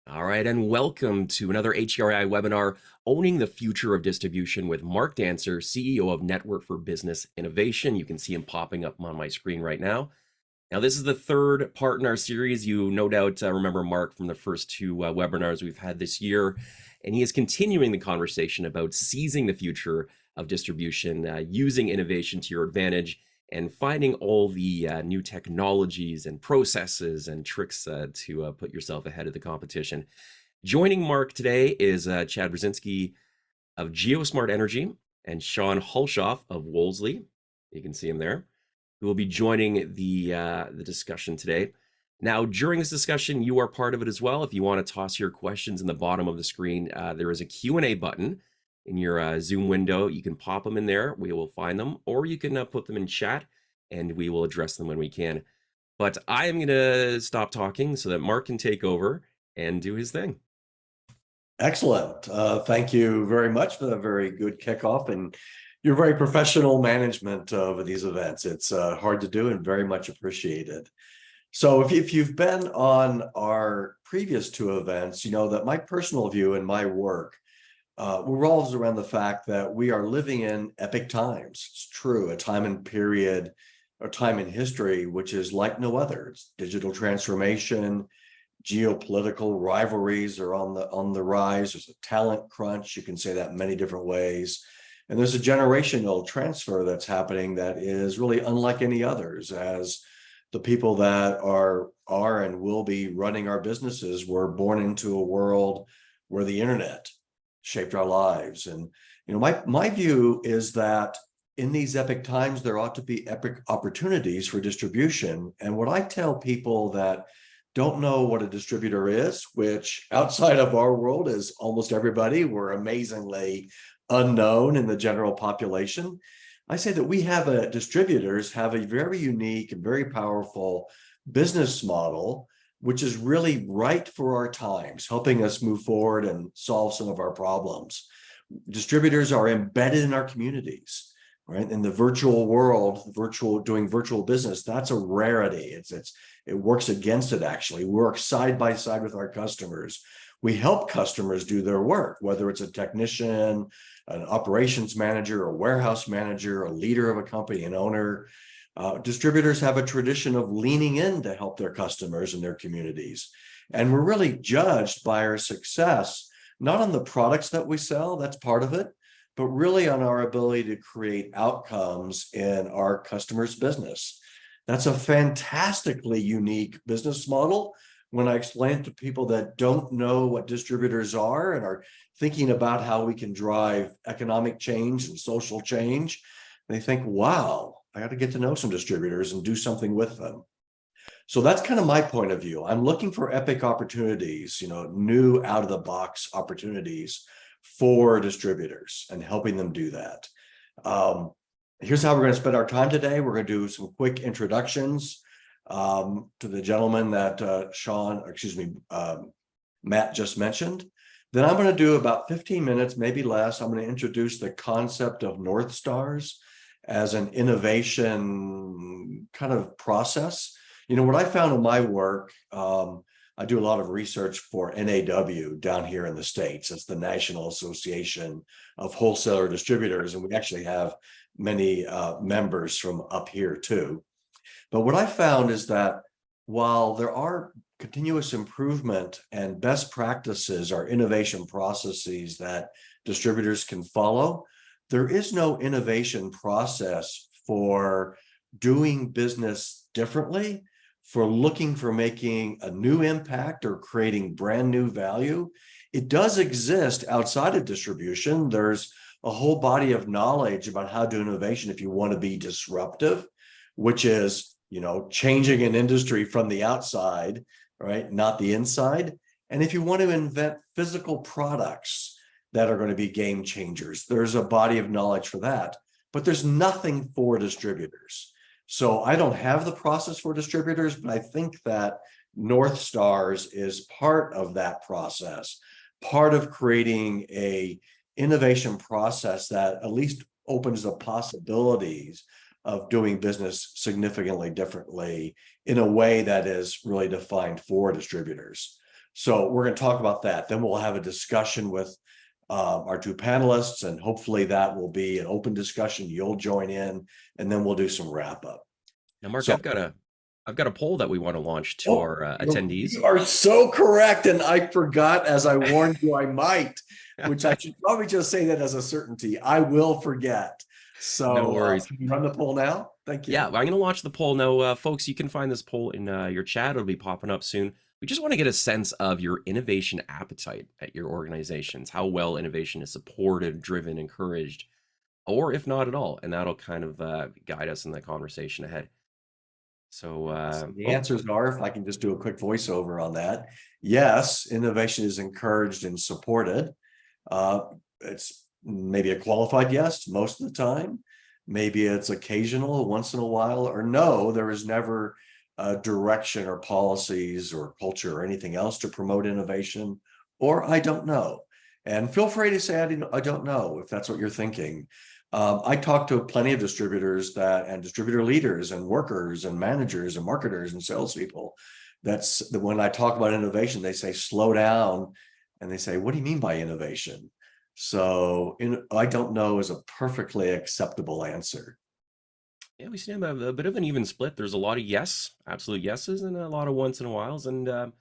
All right, and welcome to another HRAI webinar, Owning the Future of Distribution with Mark Dancer, CEO of Network for Business Innovation. You can see him popping up on my screen right now. Now, this is the third part in our series. You no doubt remember Mark from the first two webinars we've had this year, and he is continuing the conversation about seizing the future of distribution, using innovation to your advantage, and finding all the new technologies and processes and tricks to put yourself ahead of the competition. Joining Mark today is Chad Brzezinski of GeoSmart Energy and Sean Hulshoff of Wolseley. You can see him there, who will be joining the discussion today. Now, during this discussion, you are part of it as well. If you want to toss your questions in the bottom of the screen, there is a Q&A button in your Zoom window. You can pop them in there. We will find them, or you can put them in chat, and we will address them when we can. But I am going to stop talking so that Mark can take over and do his thing. Excellent. Thank you very much for the very good kickoff and your very professional management of these events. It's hard to do and very much appreciated. So if you've been on our previous two events, you know that my personal view and my work revolves around the fact that we are living in epic times. It's true, a time and period, a time in history, which is like no other. It's digital transformation, geopolitical rivalries are on the rise. There's a talent crunch. You can say that many different ways. And there's a generational transfer that's happening that is really unlike any others, as the people that are and will be running our businesses were born into a world where the internet shaped our lives. And my view is that in these epic times, there ought to be epic opportunities for distribution. And what I tell people that don't know what a distributor is, which outside of our world is almost everybody, we're amazingly unknown in the general population. I say that distributors have a very unique and very powerful business model, which is really right for our times, helping us move forward and solve some of our problems. Distributors are embedded in our communities, right? In the virtual world, doing virtual business, that's a rarity. It works against it, actually. We work side by side with our customers. We help customers do their work, whether it's a technician, an operations manager, a warehouse manager, a leader of a company, an owner. Distributors have a tradition of leaning in to help their customers and their communities. And we're really judged by our success, not on the products that we sell, that's part of it, but really on our ability to create outcomes in our customers' business. That's a fantastically unique business model. When I explain it to people that don't know what distributors are and are thinking about how we can drive economic change and social change, they think, wow, I got to get to know some distributors and do something with them. So that's kind of my point of view. I'm looking for epic opportunities, new out of the box opportunities for distributors and helping them do that. Here's how we're going to spend our time today. We're going to do some quick introductions to the gentleman that Matt just mentioned. Then I'm going to do about 15 minutes, maybe less. I'm going to introduce the concept of North Stars as an innovation kind of process. What I found in my work, I do a lot of research for NAW down here in the States. It's the National Association of Wholesaler Distributors, and we actually have many members from up here too. But what I found is that while there are continuous improvement and best practices are innovation processes that distributors can follow, there is no innovation process for doing business differently, for looking for making a new impact or creating brand new value. It does exist outside of distribution. There's a whole body of knowledge about how to do innovation if you want to be disruptive, which is, changing an industry from the outside, right? Not the inside. And if you want to invent physical products that are going to be game changers, there's a body of knowledge for that, but there's nothing for distributors. So I don't have the process for distributors, but I think that North Stars is part of that process, part of creating a innovation process that at least opens the possibilities of doing business significantly differently in a way that is really defined for distributors. So we're going to talk about that. Then we'll have a discussion with our two panelists, and hopefully that will be an open discussion. You'll join in, and then we'll do some wrap up. Now, Mark, So, I've got a poll that we want to launch to oh, our attendees. you are so correct, and I forgot, as I warned you I might, which I should probably just say that as a certainty. I will forget. No So worries. can you run the poll now? Thank Yeah, you. I'm going to launch the poll now, folks. You can find this poll in your chat. It'll be popping up soon. We just want to get a sense of your innovation appetite at your organizations, how well innovation is supported, driven, encouraged, or if not at all. And that'll kind of guide us in the conversation ahead. So, So the answers are, if I can just do a quick voiceover on that, yes, innovation is encouraged and supported. It's maybe a qualified yes most of the time. Maybe it's occasional, once in a while, or no, there is never a direction or policies or culture or anything else to promote innovation, or I don't know. And feel free to say I don't know if that's what you're thinking. I talk to plenty of distributors and distributor leaders and workers and managers and marketers and salespeople. That's when I talk about innovation, they say slow down, and they say, "What do you mean by innovation?" So I don't know is a perfectly acceptable answer. yeah, we seem to have a bit of an even split. There's a lot of yes, absolute yeses, and a lot of once in a whiles, and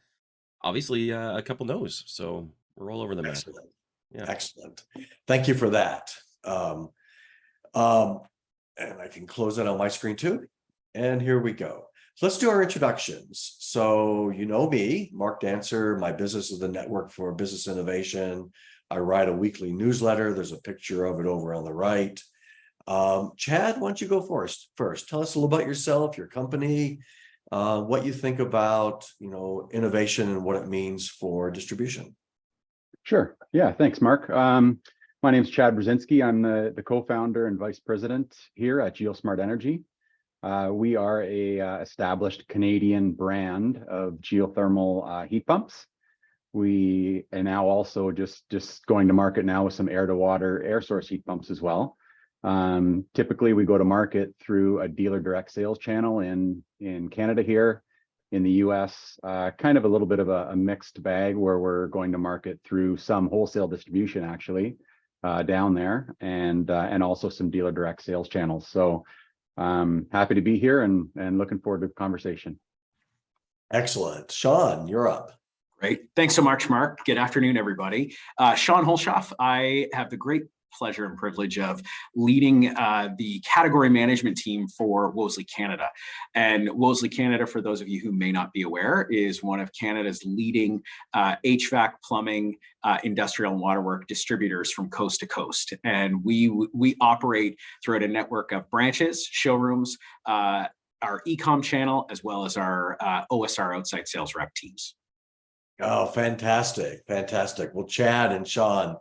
obviously a couple no's. So we're all over the map. Excellent. Yeah. Excellent. Thank you for that. Um, and I can close that on my screen too. And here we go. So let's do our introductions. So you know me, Mark Dancer. My business is the Network for Business Innovation. I write a weekly newsletter. There's a picture of it over on the right. Chad, why don't you go first? Tell us a little about yourself, your company, what you think about, innovation and what it means for distribution. Sure. Yeah. Thanks, Mark. My name is Chad Brzezinski. I'm the co-founder and vice president here at GeoSmart Energy. We are a established Canadian brand of geothermal heat pumps. We are now also just going to market now with some air-to-water air source heat pumps as well. Typically, we go to market through a dealer direct sales channel in Canada here. In the US, kind of a little bit of a mixed bag where we're going to market through some wholesale distribution actually down there, and also some dealer direct sales channels. So happy to be here and looking forward to the conversation. Excellent. Sean, you're up. Great. Thanks so much, Mark. Good afternoon, everybody. Sean Holshoff. I have the great pleasure and privilege of leading the category management team for Wolseley Canada. And Wolseley Canada, for those of you who may not be aware, is one of Canada's leading HVAC, plumbing, industrial and waterwork distributors from coast to coast. And we operate throughout a network of branches, showrooms, our e-com channel, as well as our OSR outside sales rep teams. Oh, fantastic. Fantastic. Well, Chad and Sean,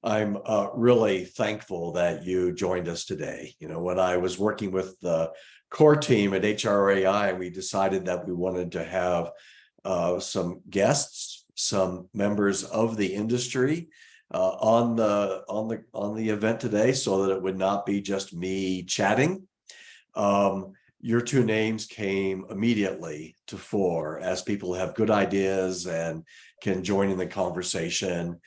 I'm really thankful that you joined us today. When I was working with the core team at HRAI, we decided that we wanted to have some guests, some members of the industry on the event today, so that it would not be just me chatting. Your two names came immediately to fore as people who have good ideas and can join in the conversation.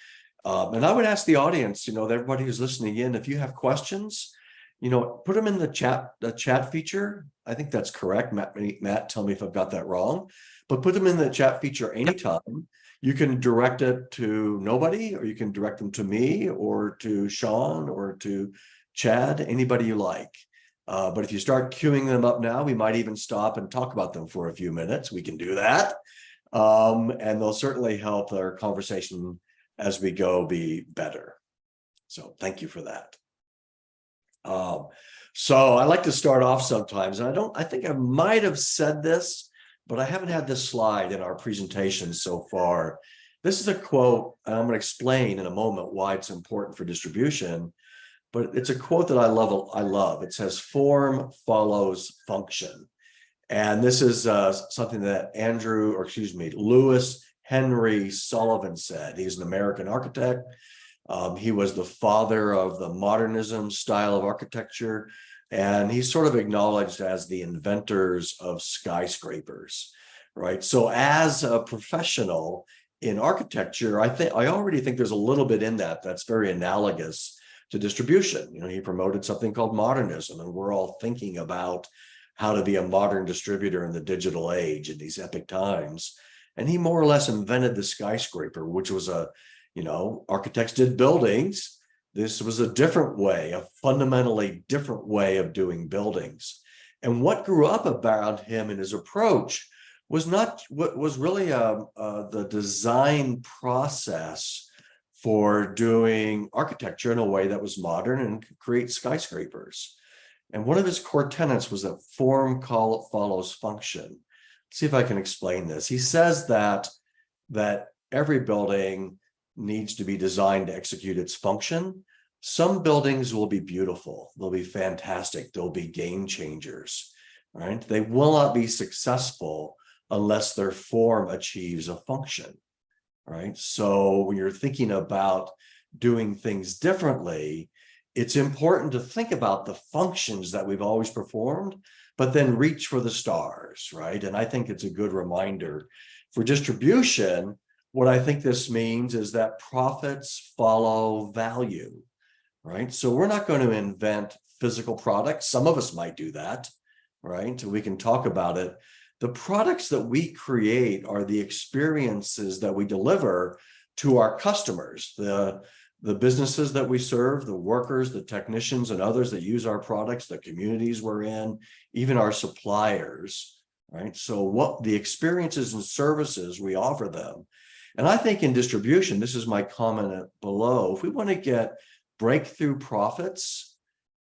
And I would ask the audience, everybody who's listening in, if you have questions, put them in the chat feature. I think that's correct. Matt, tell me if I've got that wrong, but put them in the chat feature anytime. You can direct it to nobody, or you can direct them to me or to Sean or to Chad, anybody you like. But if you start queuing them up now, we might even stop and talk about them for a few minutes. We can do that. And they'll certainly help our conversation as we go be better. So thank you for that. So I like to start off sometimes, and I think I might have said this, but I haven't had this slide in our presentation so far. This is a quote, and I'm going to explain in a moment why it's important for distribution, but it's a quote that I love. It says, "Form follows function." And this is something that Lewis Henry Sullivan said. He's an American architect. He was the father of the modernism style of architecture, and he's sort of acknowledged as the inventors of skyscrapers, right? So as a professional in architecture, I already think there's a little bit in that that's very analogous to distribution. You know, he promoted something called modernism, and we're all thinking about how to be a modern distributor in the digital age in these epic times. And he more or less invented the skyscraper, which was architects did buildings. This was a different way, a fundamentally different way of doing buildings. And what grew up about him and his approach was not what was really the design process for doing architecture in a way that was modern and could create skyscrapers. And one of his core tenets was that form follows function. Let's see if I can explain this. He says that every building needs to be designed to execute its function. Some buildings will be beautiful, they'll be fantastic, they'll be game changers, right? They will not be successful unless their form achieves a function, right? So when you're thinking about doing things differently, it's important to think about the functions that we've always performed, but then reach for the stars, right? And I think it's a good reminder for distribution. What I think this means is that profits follow value, right? So we're not going to invent physical products. Some of us might do that, right? We can talk about it. The products that we create are the experiences that we deliver to our customers, the businesses that we serve, the workers, the technicians, and others that use our products, the communities we're in, even our suppliers, right? So what the experiences and services we offer them. And I think in distribution, this is my comment below, if we want to get breakthrough profits,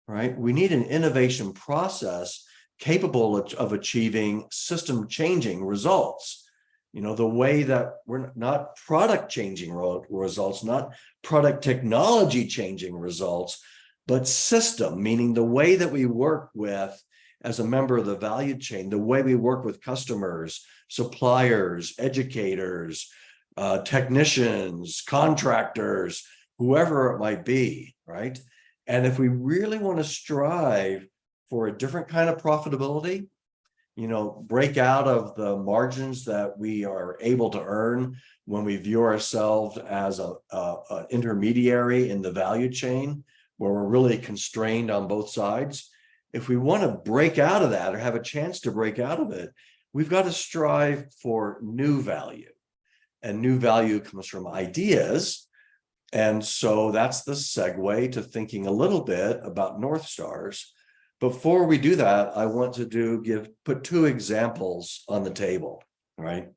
right, we need an innovation process capable of achieving system changing results. You know, the way that we're not product changing results, not product technology changing results, but system, meaning the way that we work with as a member of the value chain, the way we work with customers, suppliers, educators, technicians, contractors, whoever it might be, right? And if we really want to strive for a different kind of profitability, you know, break out of the margins that we are able to earn when we view ourselves as an intermediary in the value chain, where we're really constrained on both sides. If we want to break out of that or have a chance to break out of it, we've got to strive for new value. And new value comes from ideas. And so that's the segue to thinking a little bit about North Stars. Before we do that, I want to put two examples on the table, right?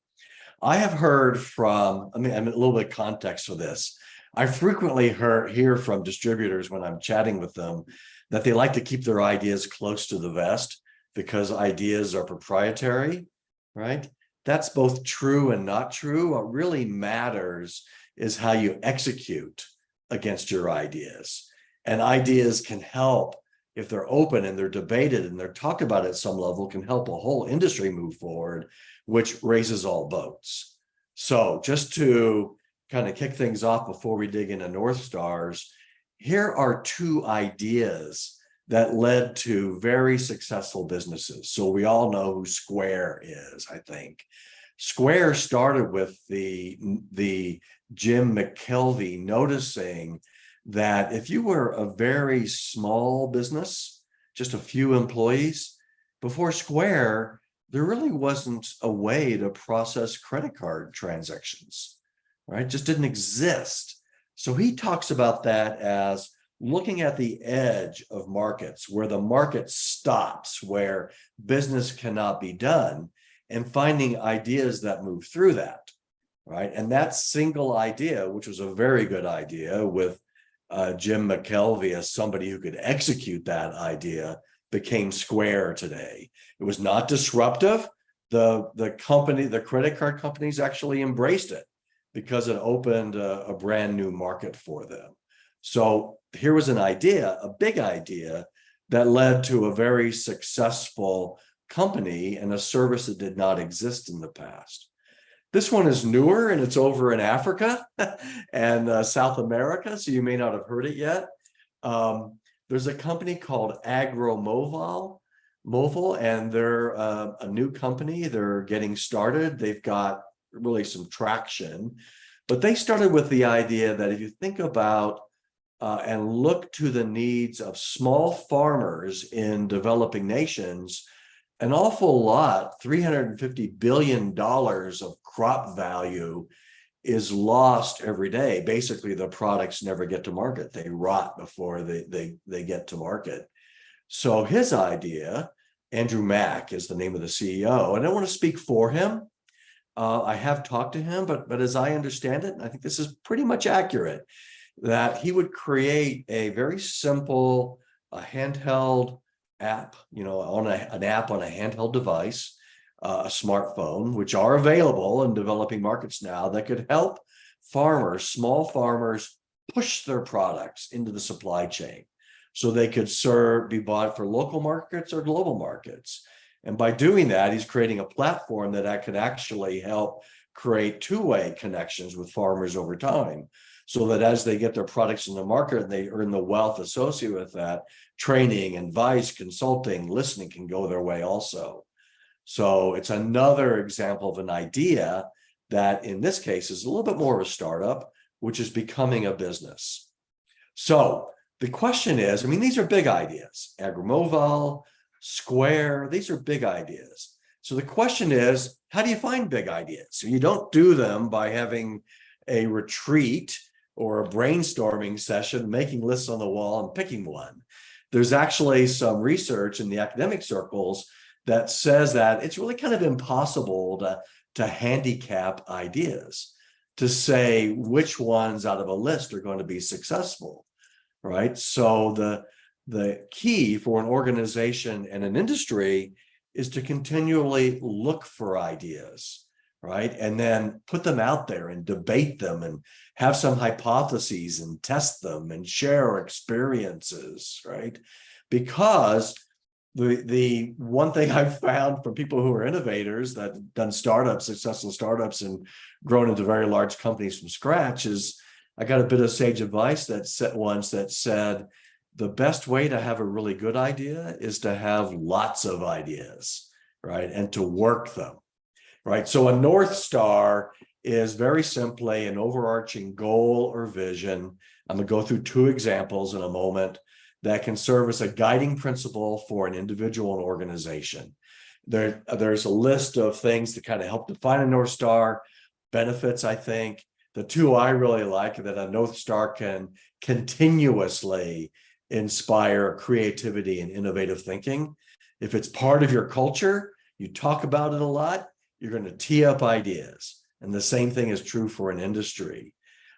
I have heard from, a little bit of context for this. I frequently hear from distributors when I'm chatting with them that they like to keep their ideas close to the vest because ideas are proprietary, right? That's both true and not true. What really matters is how you execute against your ideas. And ideas can help, if they're open and they're debated and they're talked about at some level, can help a whole industry move forward, which raises all boats. So just to kind of kick things off before we dig into North Stars, here are two ideas that led to very successful businesses. So we all know who Square is, I think. Square started with the Jim McKelvey noticing that if you were a very small business, just a few employees, before Square, there really wasn't a way to process credit card transactions, right? Just didn't exist. So he talks about that as looking at the edge of markets, where the market stops, where business cannot be done, and finding ideas that move through that, right? And that single idea, which was a very good idea with Jim McKelvey as somebody who could execute that idea, became Square today. It was not disruptive. The company, the credit card companies actually embraced it because it opened a brand new market for them. So here was an idea, a big idea, that led to a very successful company and a service that did not exist in the past. This one is newer and it's over in Africa and South America, so you may not have heard it yet. There's a company called Mobile, and they're a new company. They're getting started. They've got really some traction. But they started with the idea that if you think about and look to the needs of small farmers in developing nations, an awful lot, $350 billion of crop value is lost every day. Basically, the products never get to market. They rot before they get to market. So his idea, Andrew Mack is the name of the CEO, and I don't want to speak for him. I have talked to him, but as I understand it, and I think this is pretty much accurate, that he would create a very simple handheld app, on an app on a handheld device, a smartphone, which are available in developing markets now, that could help farmers, small farmers, push their products into the supply chain so they could be bought for local markets or global markets. And by doing that, he's creating a platform that could actually help create two-way connections with farmers over time, so that as they get their products in the market and they earn the wealth associated with that, training, advice, consulting, listening can go their way also. So it's another example of an idea that in this case is a little bit more of a startup, which is becoming a business. So the question is, these are big ideas. AgriMoval, Square, these are big ideas. So the question is, how do you find big ideas? So you don't do them by having a retreat or a brainstorming session, making lists on the wall and picking one. There's actually some research in the academic circles that says that it's really kind of impossible to handicap ideas, to say which ones out of a list are going to be successful, right? So the key for an organization and an industry is to continually look for ideas, right? And then put them out there and debate them and have some hypotheses and test them and share experiences, right? Because the one thing I've found from people who are innovators that have done startups, successful startups, and grown into very large companies from scratch is, I got a bit of sage advice that said, the best way to have a really good idea is to have lots of ideas, right? And to work them, right? So a North Star is very simply an overarching goal or vision. I'm going to go through two examples in a moment that can serve as a guiding principle for an individual and organization. There's a list of things that kind of help define a North Star. Benefits, I think. The two I really like are that a North Star can continuously inspire creativity and innovative thinking. If it's part of your culture, you talk about it a lot, you're going to tee up ideas. And the same thing is true for an industry,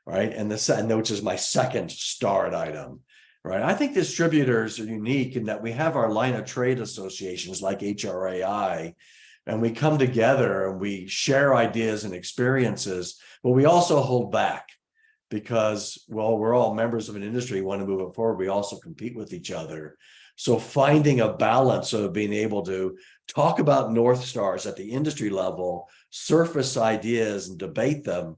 right? And which is my second starred item, right? I think distributors are unique in that we have our line of trade associations like HRAI, and we come together and we share ideas and experiences, but we also hold back because, well, we're all members of an industry, want to move it forward. We also compete with each other. So finding a balance of being able to talk about North Stars at the industry level, surface ideas and debate them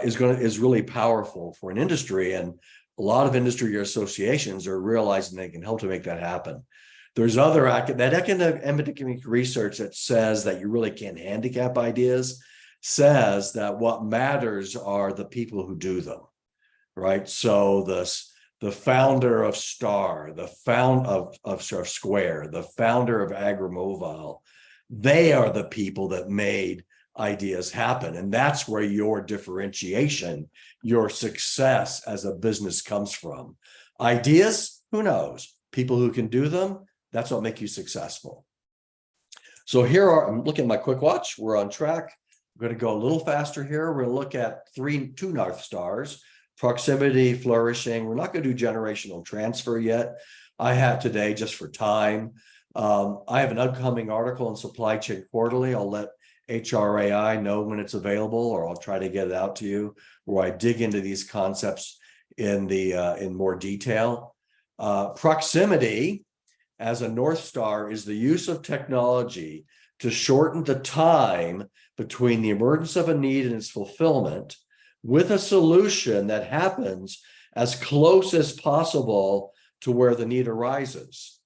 is really powerful for an industry. And a lot of industry associations are realizing they can help to make that happen. There's other academic research that says that you really can't handicap ideas, says that what matters are the people who do them, right? So the founder of Star, the founder of Square, the founder of AgriMoval, they are the people that made ideas happen. And that's where your differentiation, your success as a business comes from. Ideas, who knows? People who can do them, that's what makes you successful. So I'm looking at my quick watch. We're on track. We're going to go a little faster here. We're going to look at two North Stars: proximity, flourishing. We're not going to do generational transfer yet. I have today, just for time, I have an upcoming article in Supply Chain Quarterly. I'll let HRAI know when it's available, or I'll try to get it out to you, where I dig into these concepts in more detail. Proximity as a North Star is the use of technology to shorten the time between the emergence of a need and its fulfillment, with a solution that happens as close as possible to where the need arises.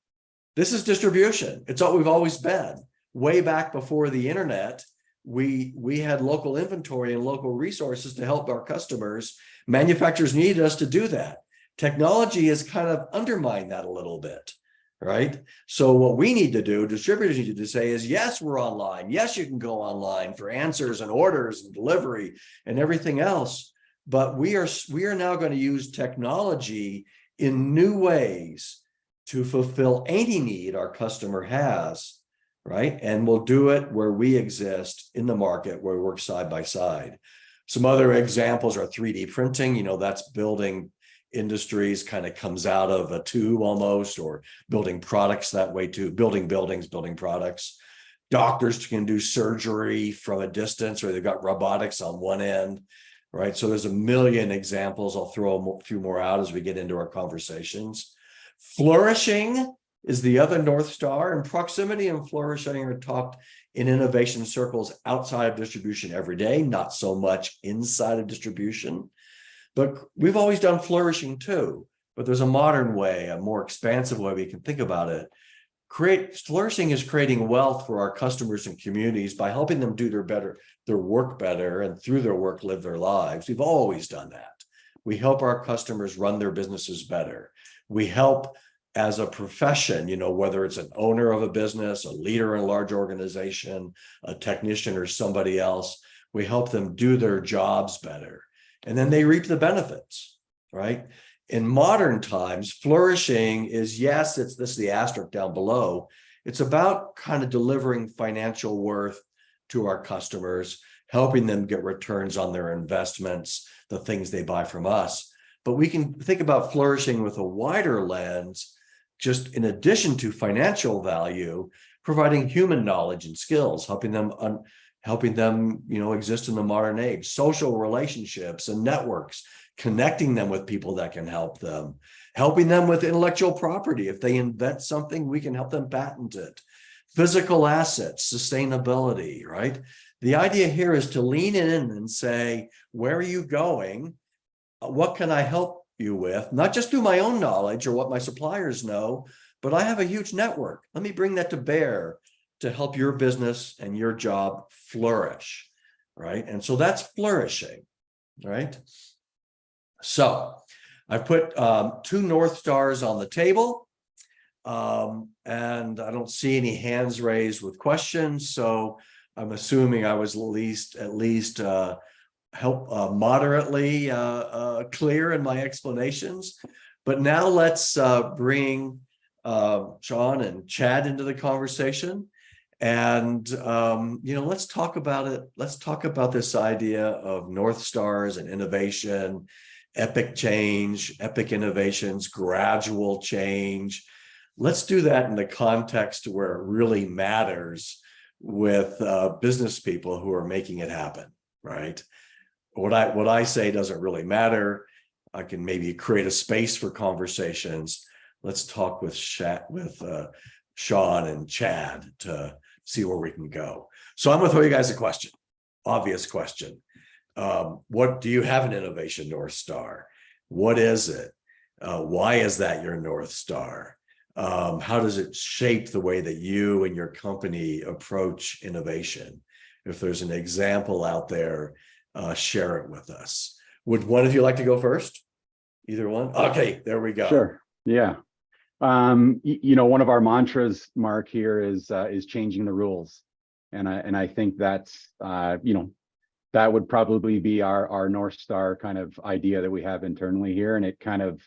This is distribution. It's what we've always been. Way back before the internet, we had local inventory and local resources to help our customers. Manufacturers needed us to do that. Technology has kind of undermined that a little bit, right? So what we need to do, distributors need to say is, yes, we're online. Yes, you can go online for answers and orders and delivery and everything else. But we are now going to use technology in new ways to fulfill any need our customer has, right? And we'll do it where we exist in the market, where we work side by side. Some other examples are 3D printing. You know, that's building industries, kind of comes out of a tube almost, or building products that way too, building buildings, building products. Doctors can do surgery from a distance, or they've got robotics on one end, right? So there's a million examples. I'll throw a few more out as we get into our conversations. Flourishing is the other North Star, and proximity and flourishing are talked in innovation circles outside of distribution every day, not so much inside of distribution. But we've always done flourishing too, but there's a modern way, a more expansive way we can think about it. Flourishing is creating wealth for our customers and communities by helping them do their work better, and through their work, live their lives. We've always done that. We help our customers run their businesses better. We help as a profession, you know, whether it's an owner of a business, a leader in a large organization, a technician, or somebody else, we help them do their jobs better. And then they reap the benefits, right? In modern times, flourishing is, yes, this is the asterisk down below. It's about kind of delivering financial worth to our customers, helping them get returns on their investments, the things they buy from us. But we can think about flourishing with a wider lens, just in addition to financial value, providing human knowledge and skills, helping them exist in the modern age, social relationships and networks, connecting them with people that can help them, helping them with intellectual property. If they invent something, we can help them patent it. Physical assets, sustainability, right? The idea here is to lean in and say, where are you going? What can I help you with? Not just through my own knowledge or what my suppliers know, but I have a huge network. Let me bring that to bear to help your business and your job flourish, right? And so that's flourishing, right? So I've put 2 North Stars on the table, and I don't see any hands raised with questions. So I'm assuming I was at least moderately clear in my explanations. But now let's bring Sean and Chad into the conversation. And, let's talk about it. Let's talk about this idea of North Stars and innovation, epic change, epic innovations, gradual change. Let's do that in the context where it really matters with business people who are making it happen, right? What I say doesn't really matter. I can maybe create a space for conversations. Let's talk with Sean and Chad to see where we can go. So I'm going to throw you guys a question, obvious question. What do you have an innovation North Star? What is it? Why is that your North Star? How does it shape the way that you and your company approach innovation? If there's an example out there, share it with us. Would one of you like to go first? Either one? Okay, there we go. Sure. Yeah. One of our mantras, Mark, here is changing the rules. And I think that's, that would probably be our North Star kind of idea that we have internally here. And it kind of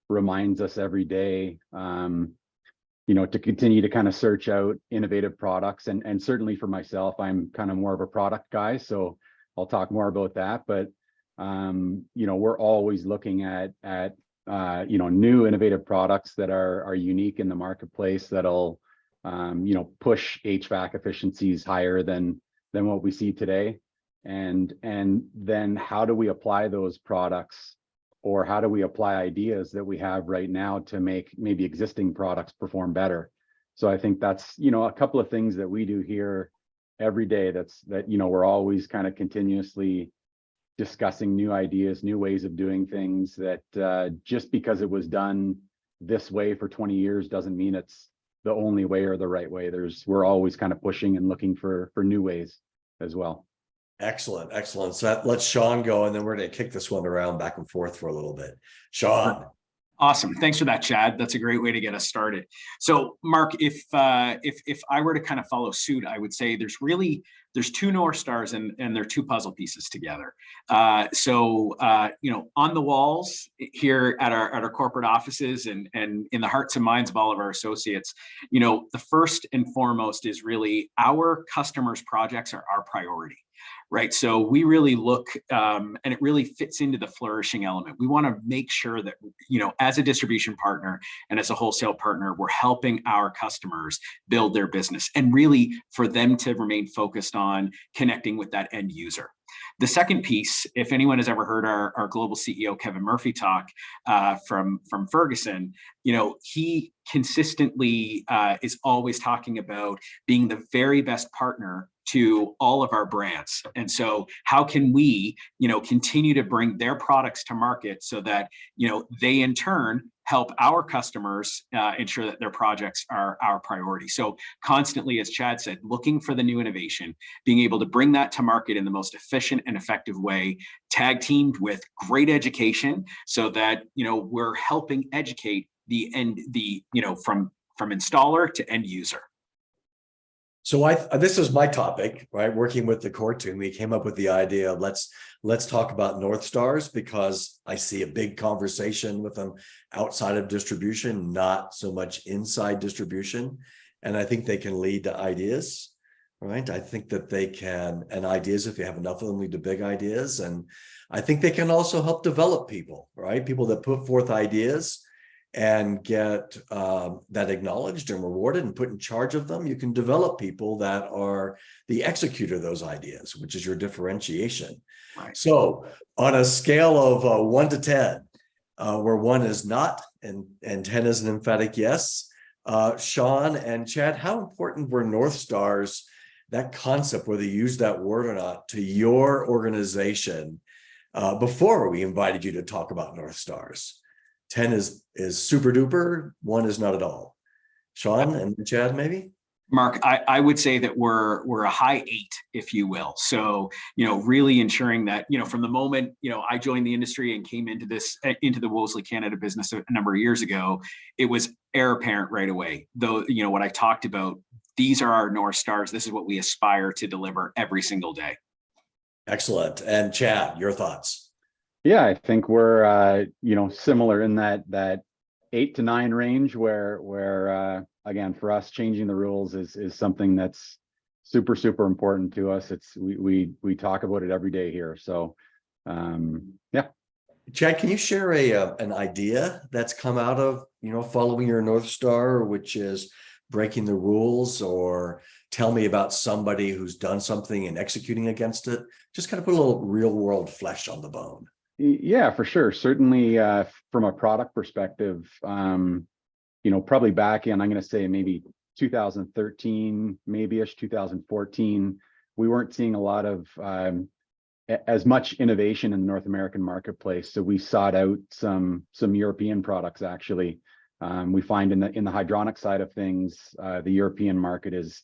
reminds us every day, to continue to kind of search out innovative products. And certainly for myself, I'm kind of more of a product guy, so I'll talk more about that. But, we're always looking at new innovative products that are unique in the marketplace that'll, push HVAC efficiencies higher than what we see today. And then how do we apply those products, or how do we apply ideas that we have right now to make maybe existing products perform better? So I think that's, a couple of things that we do here every day that we're always kind of continuously discussing new ideas, new ways of doing things that just because it was done this way for 20 years doesn't mean it's the only way or the right way. We're always kind of pushing and looking for new ways. as well. Excellent, excellent. So let's Sean go, and then we're going to kick this one around back and forth for a little bit. Sean. Awesome. Thanks for that, Chad. That's a great way to get us started. So, Mark, if I were to kind of follow suit, I would say there's two North Stars and they're two puzzle pieces together. You know, on the walls here at our corporate offices and in the hearts and minds of all of our associates, you know, the first and foremost is really our customers' projects are our priority. Right. So we really look and it really fits into the flourishing element. We want to make sure that, you know, as a distribution partner and as a wholesale partner, we're helping our customers build their business and really for them to remain focused on connecting with that end user. The second piece, if anyone has ever heard our global CEO, Kevin Murphy, talk from Ferguson, you know, he consistently is always talking about being the very best partner to all of our brands. And so how can we, you know, continue to bring their products to market so that, you know, they in turn help our customers ensure that their projects are our priority. So constantly, as Chad said, looking for the new innovation, being able to bring that to market in the most efficient and effective way, tag teamed with great education so that, you know, we're helping educate from installer to end user. So this is my topic, right? Working with the core team, we came up with the idea of let's talk about North Stars, because I see a big conversation with them outside of distribution, not so much inside distribution. And I think they can lead to ideas, right? I think that they can, and ideas, if you have enough of them, lead to big ideas. And I think they can also help develop people, right? People that put forth ideas and get that acknowledged and rewarded and put in charge of them. You can develop people that are the executor of those ideas, which is your differentiation. Right. So on a scale of 1 to 10, where 1 is not and 10 is an emphatic yes, Sean and Chad, how important were North Stars, that concept, whether you use that word or not, to your organization before we invited you to talk about North Stars? 10 is super duper, 1 is not at all. Sean and Chad, maybe? Mark, I would say that we're a high 8, if you will. So, you know, really ensuring that, you know, from the moment, you know, I joined the industry and came into the Wolseley Canada business a number of years ago, it was apparent right away. Though, you know, what I talked about, these are our North Stars. This is what we aspire to deliver every single day. Excellent. And Chad, your thoughts? Yeah, I think we're you know, similar in that 8 to 9 range, where again, for us, changing the rules is something that's super important to us. It's we talk about it every day here. So yeah. Chad, can you share an idea that's come out of, you know, following your North Star, which is breaking the rules, or tell me about somebody who's done something and executing against it? Just kind of put a little real world flesh on the bone. Yeah, for sure. Certainly from a product perspective, you know, probably back in, I'm going to say maybe 2013, maybe-ish 2014, we weren't seeing a lot of as much innovation in the North American marketplace. So we sought out some European products, actually. We find in the hydronic side of things, the European market is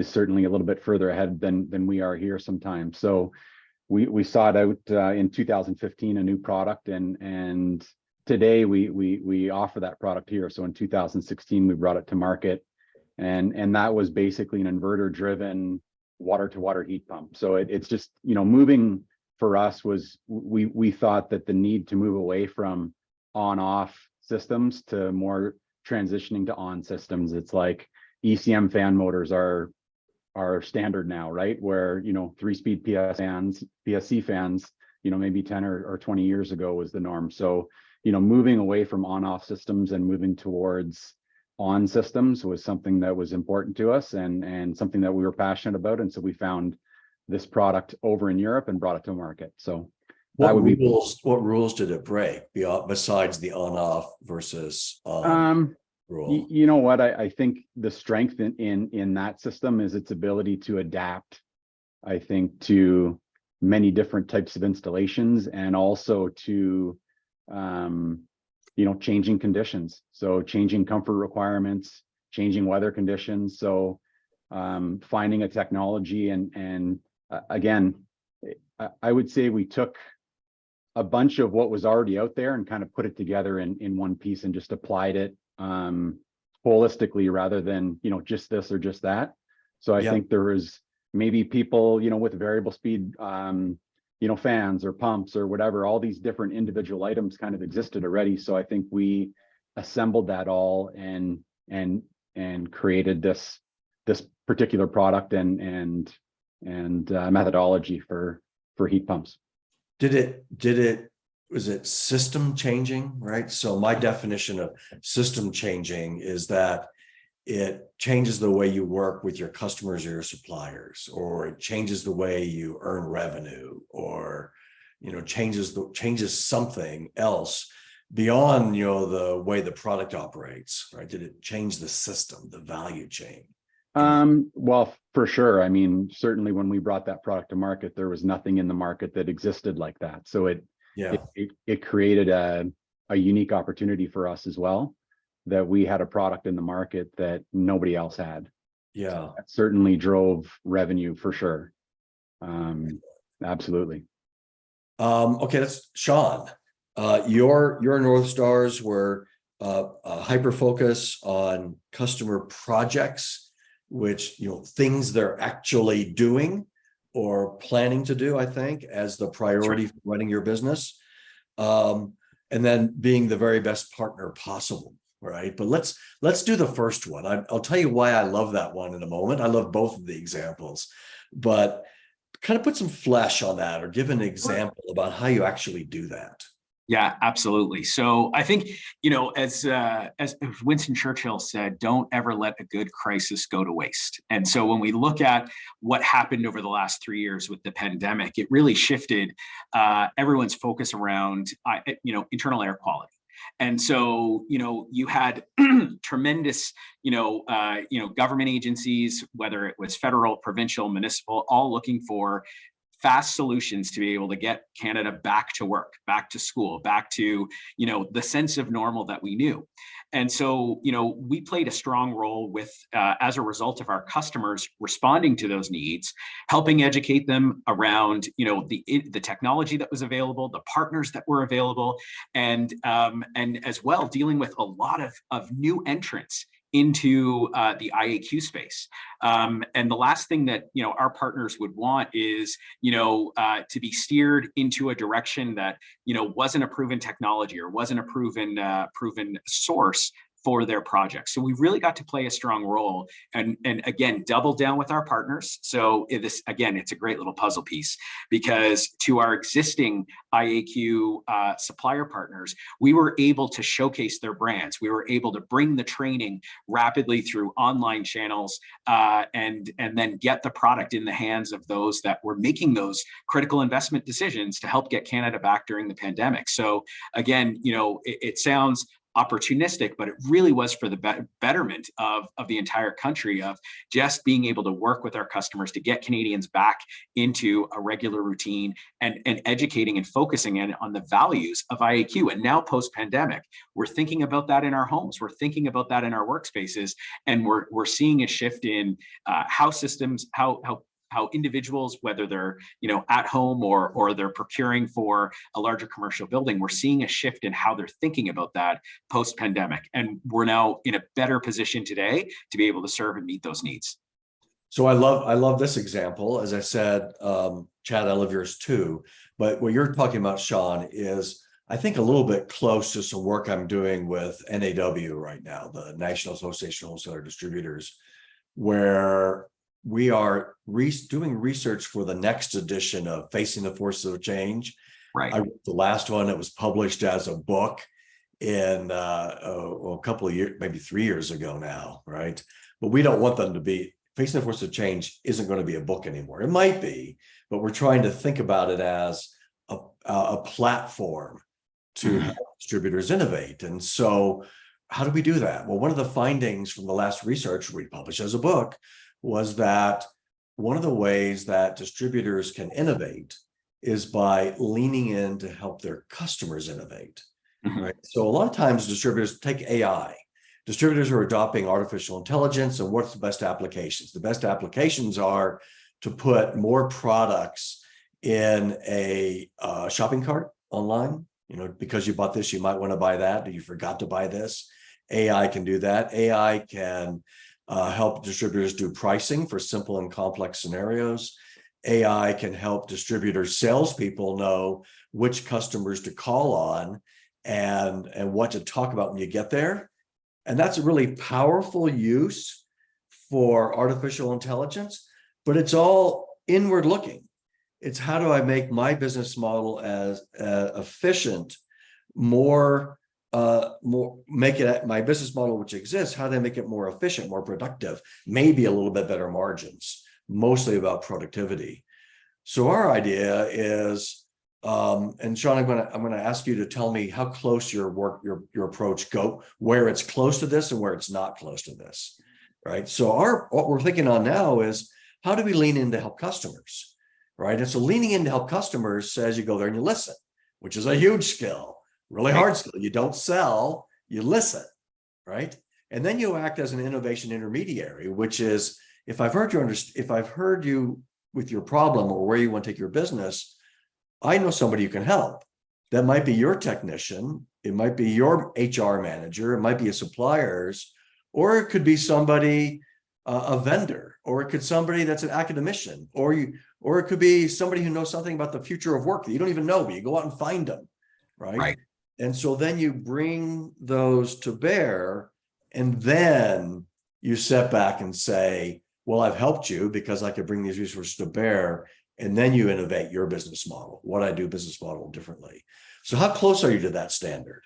certainly a little bit further ahead than we are here sometimes. So we sought out in 2015 a new product, and today we offer that product here. So in 2016 we brought it to market, and that was basically an inverter driven water to water heat pump. So it's just, you know, moving for us was we thought that the need to move away from on off systems to more transitioning to on systems. It's like ECM fan motors are standard now, right? Where, you know, 3-speed PSC fans, you know, maybe 10 or 20 years ago was the norm. So, you know, moving away from on-off systems and moving towards on systems was something that was important to us, and something that we were passionate about. And so we found this product over in Europe and brought it to market. So what rules did it break besides the on-off versus on? You know what, I think the strength in that system is its ability to adapt, I think, to many different types of installations, and also to you know, changing conditions. So changing comfort requirements, changing weather conditions. So finding a technology and again, I would say we took a bunch of what was already out there and kind of put it together in one piece and just applied it holistically rather than, just this or just that. So I think there was maybe people, with variable speed, fans or pumps or whatever, all these different individual items kind of existed already. So I think we assembled that all and created this particular product and methodology for heat pumps. Was it system changing, right? So my definition of system changing is that it changes the way you work with your customers or your suppliers, or it changes the way you earn revenue, or changes something else beyond the way the product operates, right? Did it change the system, the value chain? Well, for sure. I mean, certainly when we brought that product to market, there was nothing in the market that existed like that. So it created a unique opportunity for us as well, that we had a product in the market that nobody else had. Yeah. So that certainly drove revenue for sure. Absolutely. Okay, that's Sean. Your North Stars were a hyper focus on customer projects, which things they're actually doing or planning to do, I think, as the priority for running your business, and then being the very best partner possible, right? But let's do the first one. I'll tell you why I love that one in a moment. I love both of the examples, but kind of put some flesh on that, or give an example about how you actually do that. Yeah, absolutely. So I think, as Winston Churchill said, don't ever let a good crisis go to waste. And so when we look at what happened over the last 3 years with the pandemic, it really shifted everyone's focus around, internal air quality. And so, you had tremendous, government agencies, whether it was federal, provincial, municipal, all looking for fast solutions to be able to get Canada back to work, back to school, back to, the sense of normal that we knew. And so, we played a strong role with, as a result of our customers responding to those needs, helping educate them around, the technology that was available, the partners that were available, and as well dealing with a lot of new entrants into the IAQ space. And the last thing that our partners would want is to be steered into a direction that wasn't a proven technology or wasn't a proven source for their projects. So we really got to play a strong role and again, double down with our partners. So it's a great little puzzle piece, because to our existing IAQ supplier partners, we were able to showcase their brands. We were able to bring the training rapidly through online channels and then get the product in the hands of those that were making those critical investment decisions to help get Canada back during the pandemic. So again, it sounds opportunistic, but it really was for the betterment of the entire country, of just being able to work with our customers to get Canadians back into a regular routine and educating and focusing on the values of IAQ. And now post-pandemic, we're thinking about that in our homes, we're thinking about that in our workspaces, and we're seeing a shift in how systems, how individuals, whether they're at home or they're procuring for a larger commercial building, we're seeing a shift in how they're thinking about that post-pandemic. And we're now in a better position today to be able to serve and meet those needs. So I love this example. As I said, Chad, I love yours too. But what you're talking about, Sean, is I think a little bit close to some work I'm doing with NAW right now, the National Association of Wholesaler Distributors, where we are doing research for the next edition of Facing the Forces of Change. Right. I wrote the last one. It was published as a book in a couple of years, maybe 3 years ago now, right? But we don't want them to be, Facing the Forces of Change isn't going to be a book anymore. It might be, but we're trying to think about it as a platform to help distributors innovate. And so how do we do that? Well, one of the findings from the last research we published as a book was that one of the ways that distributors can innovate is by leaning in to help their customers innovate, right? So a lot of times distributors take AI. Distributors are adopting artificial intelligence, and what's the best applications? The best applications are to put more products in a shopping cart online. Because you bought this, you might want to buy that, or you forgot to buy this. AI can do that. AI can help distributors do pricing for simple and complex scenarios. AI can help distributors, salespeople know which customers to call on and what to talk about when you get there. And that's a really powerful use for artificial intelligence, but it's all inward looking. It's how do I make my business model as efficient, make it my business model which exists, how do I make it more efficient, more productive, maybe a little bit better margins, mostly about productivity. So our idea is, and Sean, I'm gonna ask you to tell me how close your approach go, where it's close to this and where it's not close to this, right? So what we're thinking on now is how do we lean in to help customers, right? And so leaning in to help customers says you go there and you listen, which is a huge skill, really hard skill. You don't sell, you listen, right? And then you act as an innovation intermediary, which is if I've heard you with your problem or where you want to take your business, I know somebody who can help. That might be your technician, it might be your HR manager, it might be a supplier's, or it could be somebody, a vendor, or it could somebody that's an academician, or it could be somebody who knows something about the future of work that you don't even know, but you go out and find them, right? And so then you bring those to bear, and then you step back and say, well, I've helped you because I could bring these resources to bear. And then you innovate your business model, what I do business model differently. So how close are you to that standard?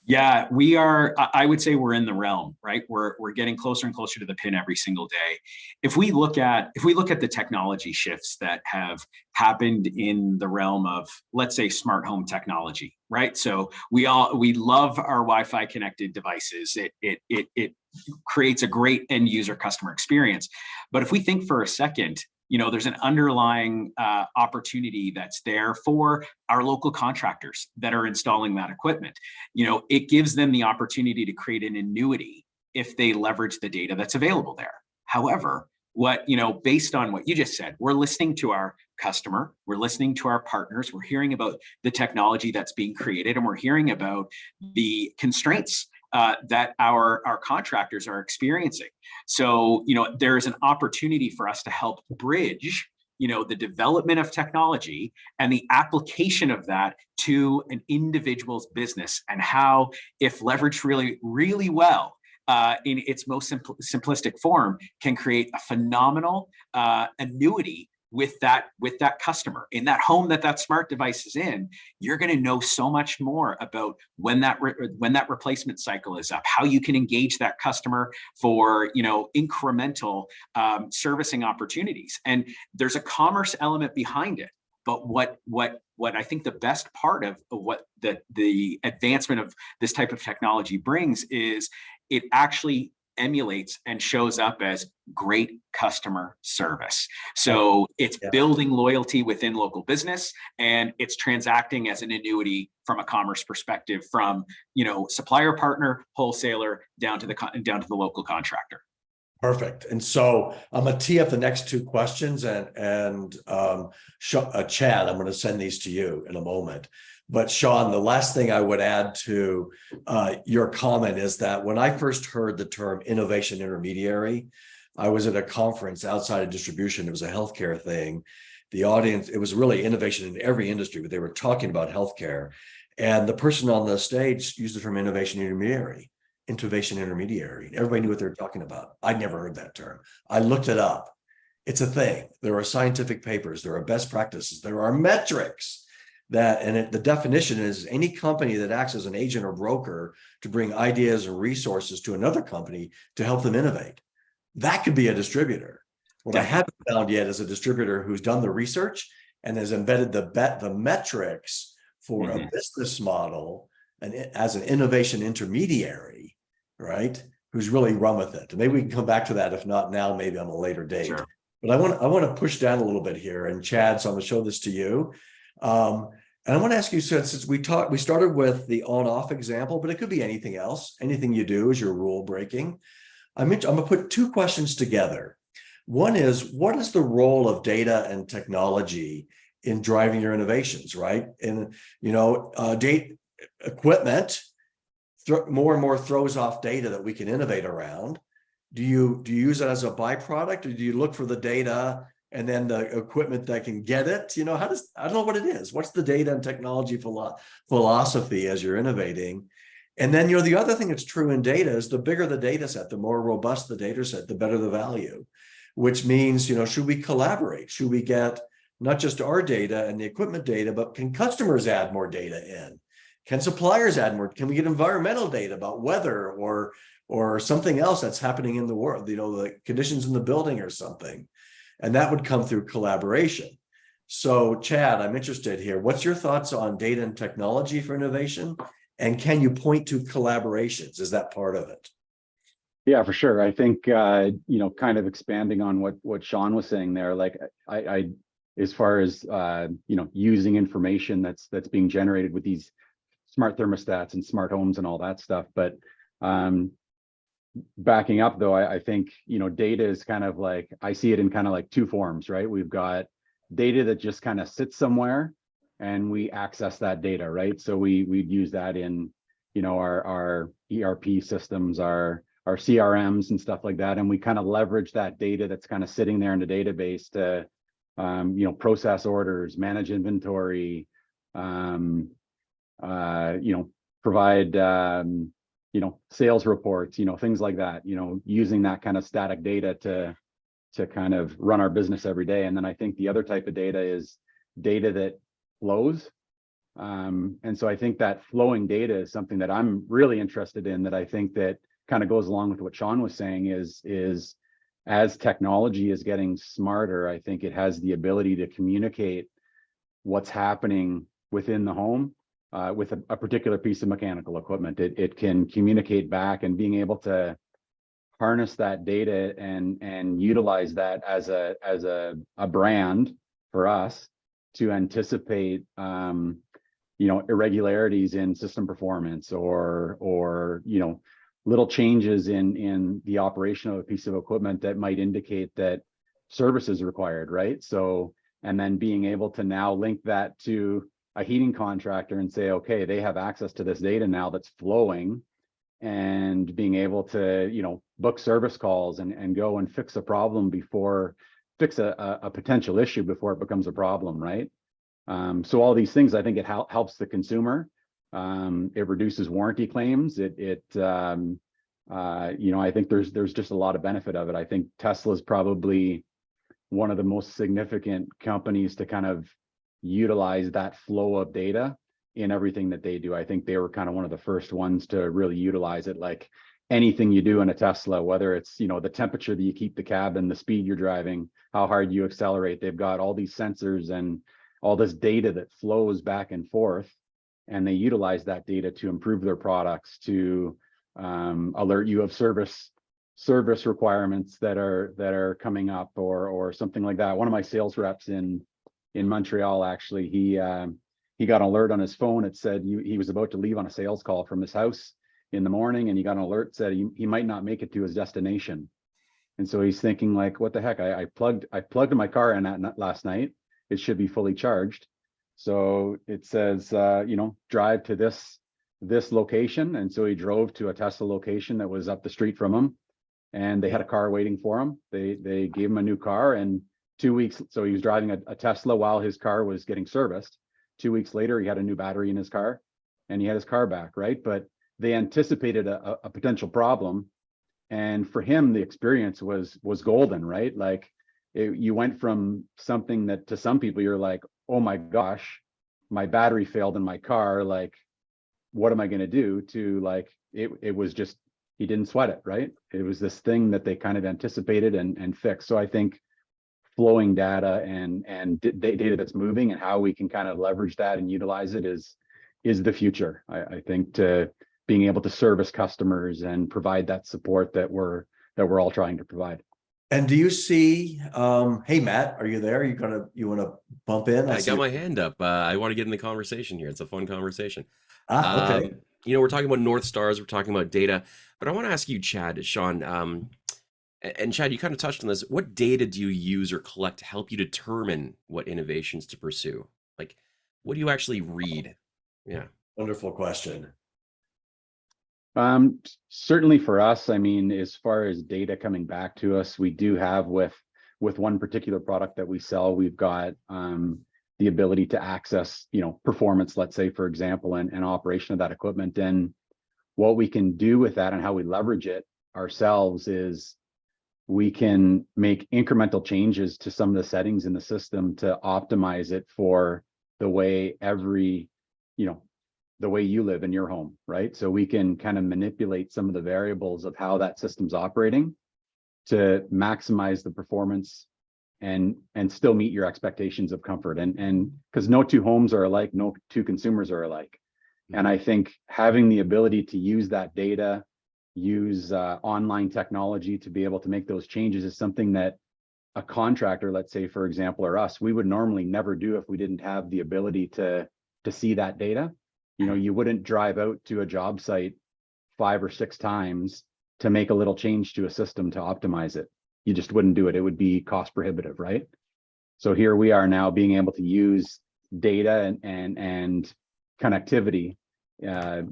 Yeah, we are. I would say we're in the realm, right? We're getting closer and closer to the pin every single day. If we look at the technology shifts that have happened in the realm of, let's say, smart home technology, right? So we love our Wi-Fi connected devices. It creates a great end user customer experience. But if we think for a second, there's an underlying opportunity that's there for our local contractors that are installing that equipment. It gives them the opportunity to create an annuity if they leverage the data that's available there. However, based on what you just said, we're listening to our customer, we're listening to our partners, we're hearing about the technology that's being created, and we're hearing about the constraints that our contractors are experiencing. So, there is an opportunity for us to help bridge, the development of technology and the application of that to an individual's business, and how, if leveraged really, really well, in its most simplistic form, can create a phenomenal annuity with that customer in that home that smart device is in. You're going to know so much more about when that replacement cycle is up, how you can engage that customer for incremental servicing opportunities. And there's a commerce element behind it. But what I think the best part of what the advancement of this type of technology brings is it actually emulates and shows up as great customer service. So it's building loyalty within local business, and it's transacting as an annuity from a commerce perspective, from supplier, partner, wholesaler down to the local contractor. Perfect. And so I'm gonna tee up the next two questions, and Chad, I'm going to send these to you in a moment. But Sean, the last thing I would add to your comment is that when I first heard the term innovation intermediary, I was at a conference outside of distribution. It was a healthcare thing. The audience, it was really innovation in every industry, but they were talking about healthcare. And the person on the stage used the term innovation intermediary. Everybody knew what they were talking about. I'd never heard that term. I looked it up. It's a thing. There are scientific papers, there are best practices, there are metrics. The definition is any company that acts as an agent or broker to bring ideas and resources to another company to help them innovate. That could be a distributor. What I haven't found yet is a distributor who's done the research and has embedded the metrics for a business model and as an innovation intermediary, right? Who's really run with it. And maybe we can come back to that. If not now, maybe on a later date. Sure. But I want to push down a little bit here. And Chad, so I'm going to show this to you. And I want to ask you, since we started with the on-off example, but it could be anything else. Anything you do is your rule breaking. I'm going to put two questions together. One is, what is the role of data and technology in driving your innovations, right? And, date equipment more and more throws off data that we can innovate around. Do you use it as a byproduct, or do you look for the data and then the equipment that can get it? I don't know what it is. What's the data and technology philosophy as you're innovating? And then, the other thing that's true in data is the bigger the data set, the more robust the data set, the better the value, which means, should we collaborate? Should we get not just our data and the equipment data, but can customers add more data in? Can suppliers add more? Can we get environmental data about weather or something else that's happening in the world, the conditions in the building or something? And that would come through collaboration. So Chad, I'm interested here. What's your thoughts on data and technology for innovation? And can you point to collaborations? Is that part of it? Yeah, for sure. I think, kind of expanding on what Sean was saying there, like I as far as, using information that's being generated with these smart thermostats and smart homes and all that stuff. But backing up though, I think, data is kind of like, I see it in kind of like two forms, right? We've got data that just kind of sits somewhere and we access that data, right? So we'd use that in, our ERP systems, our CRMs and stuff like that. And we kind of leverage that data that's kind of sitting there in the database to, process orders, manage inventory, provide, sales reports, things like that, using that kind of static data to kind of run our business every day. And then I think the other type of data is data that flows. And so I think that flowing data is something that I'm really interested in, that I think that kind of goes along with what Sean was saying is as technology is getting smarter, I think it has the ability to communicate what's happening within the home with a particular piece of mechanical equipment. It can communicate back, and being able to harness that data and utilize that as a brand for us to anticipate irregularities in system performance or little changes in the operation of a piece of equipment that might indicate that service is required, right? So, and then being able to now link that to a heating contractor and say, okay, they have access to this data now that's flowing, and being able to, book service calls and go and fix a problem fix a potential issue before it becomes a problem, right? So all these things, I think it helps the consumer. It reduces warranty claims. I think there's just a lot of benefit of it. I think Tesla's probably one of the most significant companies to kind of utilize that flow of data in everything that they do. I think they were kind of one of the first ones to really utilize it. Like anything you do in a Tesla, whether it's, the temperature that you keep the cabin, the speed you're driving, how hard you accelerate, they've got all these sensors and all this data that flows back and forth, and they utilize that data to improve their products, to alert you of service requirements that are coming up or something like that. One of my sales reps in Montreal, actually, he got an alert on his phone. It said he was about to leave on a sales call from his house in the morning, and he got an alert said he might not make it to his destination. And so he's thinking, like, what the heck? I plugged my car in last night. It should be fully charged. So it says, drive to this location. And so he drove to a Tesla location that was up the street from him, and they had a car waiting for him. They gave him a new car, and 2 weeks. So he was driving a Tesla while his car was getting serviced. 2 weeks later, he had a new battery in his car, and he had his car back, right? But they anticipated a potential problem. And for him, the experience was golden, right? Like you went from something that to some people, you're like, oh my gosh, my battery failed in my car. Like, what am I going to do? To like, it was just, he didn't sweat it, right? It was this thing that they kind of anticipated and fixed. So I think flowing data and data that's moving and how we can kind of leverage that and utilize it is the future. I think to being able to service customers and provide that support that we're all trying to provide. And do you see, hey, Matt, are you there? You want to bump in? I got my hand up. I want to get in the conversation here. It's a fun conversation. Okay. We're talking about North Stars, we're talking about data, but I want to ask you, Chad, Sean, And Chad, you kind of touched on this. What data do you use or collect to help you determine what innovations to pursue? Like, what do you actually read? Yeah. Wonderful question. Certainly for us, I mean, as far as data coming back to us, we do have with one particular product that we sell, we've got the ability to access, performance, let's say, for example, and operation of that equipment. And what we can do with that and how we leverage it ourselves is we can make incremental changes to some of the settings in the system to optimize it for the way the way you live in your home, right? So we can kind of manipulate some of the variables of how that system's operating to maximize the performance and still meet your expectations of comfort. And because no two homes are alike, no two consumers are alike. And I think having the ability to use that data, use online technology to be able to make those changes is something that a contractor, let's say, for example, or us, we would normally never do if we didn't have the ability to see that data. You wouldn't drive out to a job site 5 or 6 times to make a little change to a system to optimize it. You just wouldn't do it. It would be cost prohibitive, right? So here we are now being able to use data and connectivity,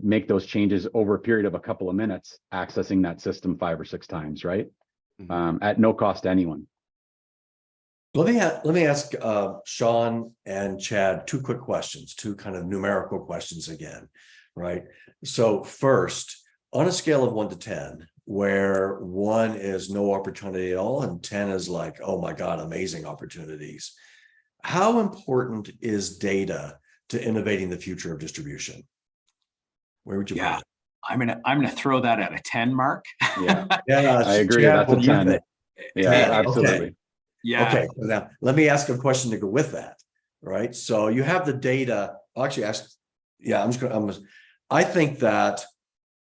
make those changes over a period of a couple of minutes, accessing that system 5 or 6 times, right? At no cost to anyone. Let me ask Sean and Chad 2 quick questions, 2 kind of numerical questions again, right? So first, on a scale of 1 to 10, where 1 is no opportunity at all and 10 is like, oh my God, amazing opportunities. How important is data to innovating the future of distribution? Where would you put it? I'm gonna throw that at a 10, Mark. Yeah, I agree. Chad, that's a 10. Yeah, absolutely. Okay. Yeah. Okay, now let me ask a question to go with that, right? So you have the data. I'll actually ask, I think that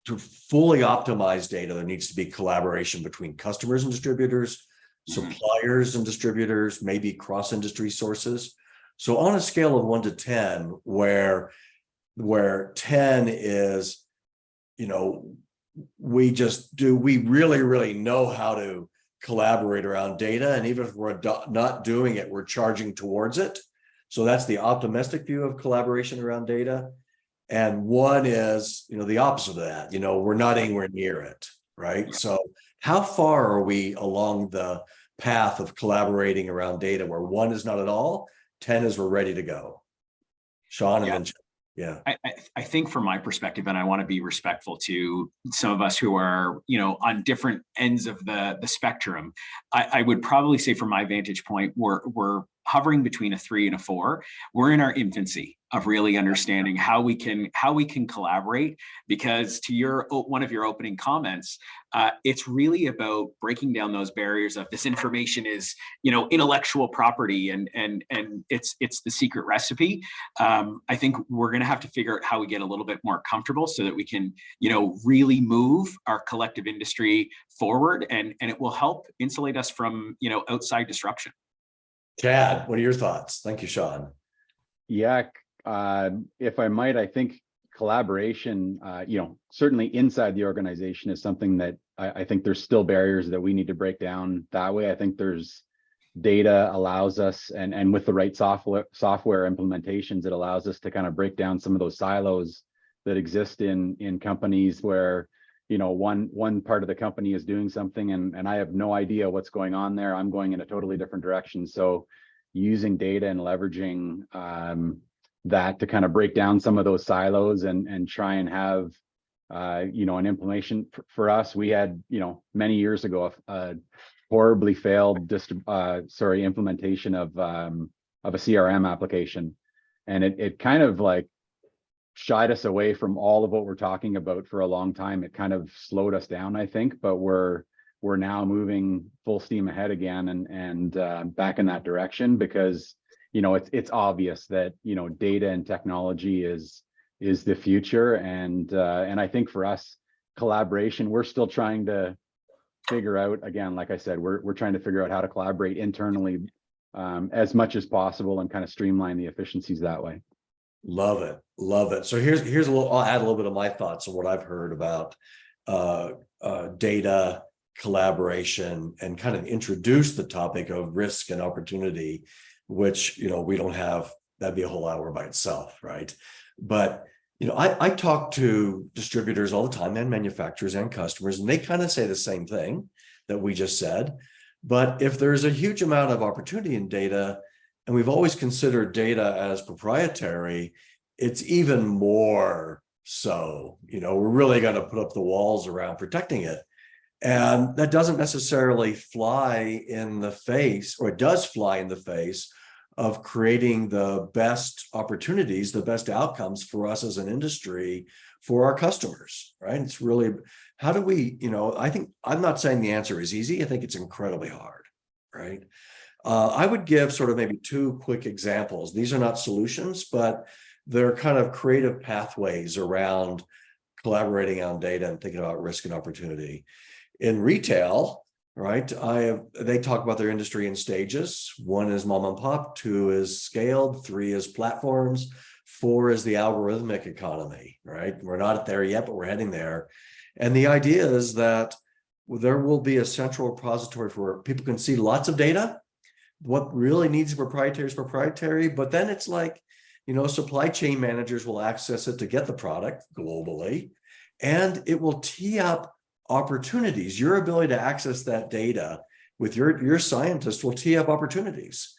to fully optimize data, there needs to be collaboration between customers and distributors, suppliers and distributors, maybe cross-industry sources. So on a scale of 1 to 10, where 10 is, we really know how to collaborate around data, and even if we're not doing it, we're charging towards it. So that's the optimistic view of collaboration around data. And 1 is, the opposite of that. We're not anywhere near it, right? So how far are we along the path of collaborating around data where 1 is not at all, 10 is we're ready to go? Sean, and then yeah. I think from my perspective, and I want to be respectful to some of us who are, on different ends of the spectrum, I would probably say from my vantage point, we're hovering between a 3 and a 4. We're in our infancy of really understanding how we can collaborate, because to one of your opening comments, it's really about breaking down those barriers of this information is, intellectual property and it's the secret recipe. I think we're going to have to figure out how we get a little bit more comfortable so that we can, really move our collective industry forward, and it will help insulate us from, outside disruption. Chad, what are your thoughts? Thank you, Sean. Yeah, if I might, I think collaboration, certainly inside the organization is something that I think there's still barriers that we need to break down that way. I think there's data allows us, and with the right software implementations, it allows us to kind of break down some of those silos that exist in companies where, one part of the company is doing something and I have no idea what's going on there. I'm going in a totally different direction. So using data and leveraging that to kind of break down some of those silos and try and have an implementation for us. We had, many years ago, a horribly failed implementation of a CRM application, and it kind of like shied us away from all of what we're talking about for a long time. It kind of slowed us down, I think, but we're now moving full steam ahead again and back in that direction, because it's obvious that data and technology is the future, and I think for us, collaboration, we're still trying to figure out, again, like I said, we're trying to figure out how to collaborate internally as much as possible and kind of streamline the efficiencies that way. Love it. So here's a little, I'll add a little bit of my thoughts on what I've heard about data collaboration and kind of introduce the topic of risk and opportunity, which, we don't have, that'd be a whole hour by itself, right? But, I talk to distributors all the time and manufacturers and customers, and they kind of say the same thing that we just said. But if there's a huge amount of opportunity in data, and we've always considered data as proprietary, it's even more so. We're really going to put up the walls around protecting it. And that doesn't necessarily fly in the face, or it does fly in the face of creating the best opportunities, the best outcomes for us as an industry, for our customers, right? It's really, how do we, I think, I'm not saying the answer is easy. I think it's incredibly hard, right? I would give sort of maybe two quick examples. These are not solutions, but they're kind of creative pathways around collaborating on data and thinking about risk and opportunity. In retail, right, they talk about their industry in stages. 1 is mom and pop, 2 is scaled, 3 is platforms, 4 is the algorithmic economy, right? We're not there yet, but we're heading there. And the idea is that there will be a central repository where people can see lots of data. What really needs proprietary is proprietary, but then it's like, supply chain managers will access it to get the product globally, and it will tee up opportunities. Your ability to access that data with your scientists will tee up opportunities,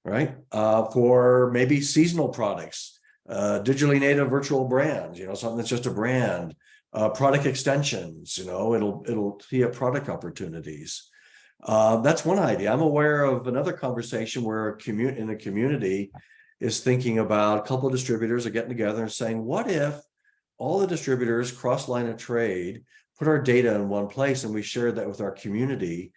right? For maybe seasonal products, digitally native virtual brands, something that's just a brand, product extensions, it'll tee up product opportunities. That's one idea. I'm aware of another conversation where in a community is thinking about, a couple of distributors are getting together and saying, what if all the distributors cross line of trade, put our data in one place, and we shared that with our community,